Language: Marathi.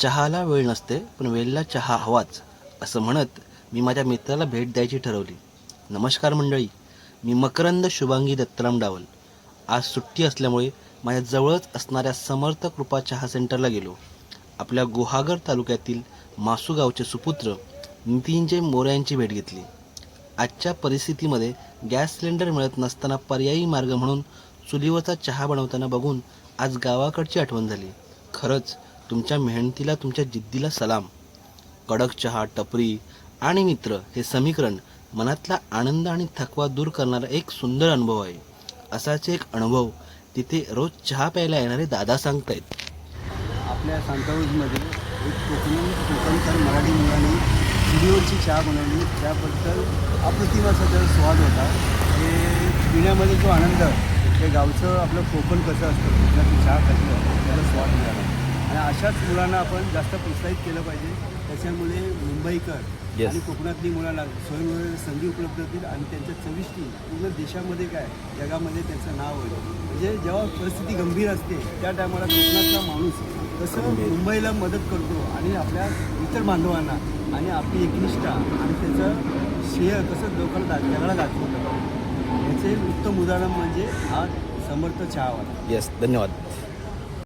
चहाला वेळ नसते पण वेळेला चहा हवाच असं म्हणत मी माझ्या मित्राला भेट द्यायची ठरवली. नमस्कार मंडळी, मी मकरंद शुभांगी दत्तराम डावल. आज सुट्टी असल्यामुळे माझ्या जवळच असणाऱ्या समर्थ कृपा चहा सेंटरला गेलो. आपल्या गुहागर तालुक्यातील मासू गावचे सुपुत्र नितीनजय मोरे यांची भेट घेतली. आजच्या परिस्थितीमध्ये गॅस सिलेंडर मिळत नसताना पर्यायी मार्ग म्हणून चुलीवरचा चहा बनवताना बघून आज गावाकडची आठवण झाली. खरंच तुमच्या मेहनतीला, तुमच्या जिद्दीला सलाम. कडक चहा, टपरी आणि मित्र हे समीकरण मनातला आनंद आणि थकवा दूर करणारा एक सुंदर अनुभव आहे. असाच एक अनुभव तिथे रोज चहा प्यायला येणारे दादा सांगतायत. आपल्या सांताऊजमध्ये एक कोकणकर मराठी मुलांनी चुलीवरची चहा बनवली. त्याबद्दल अप्रतिम असा त्याचा स्वाद होता. हे पिण्यामध्ये जो आनंद, ते गावचं आपलं कोकण कसं असतं, कोकणाची चहा कशी असते, त्याचा स्वाद मिळाला. आणि अशाच मुलांना आपण जास्त प्रोत्साहित केलं पाहिजे. त्याच्यामुळे मुंबईकर आणि कोकणातली मुलांना स्वयंरोजगार संधी उपलब्ध होतील आणि त्यांच्या चविष्टी पूर्ण देशामध्ये काय जगामध्ये त्यांचं नाव होईल. म्हणजे जेव्हा परिस्थिती गंभीर असते त्या टायमाला कोकणातला माणूस कसं मुंबईला मदत करतो आणि आपल्या इतर बांधवांना आणि आपली एकनिष्ठा आणि त्याचं श्रेय कसं लोकांना जगाला दाखवतं, याचे उत्तम उदाहरण म्हणजे हा समर्थ चहावाला. येस, धन्यवाद.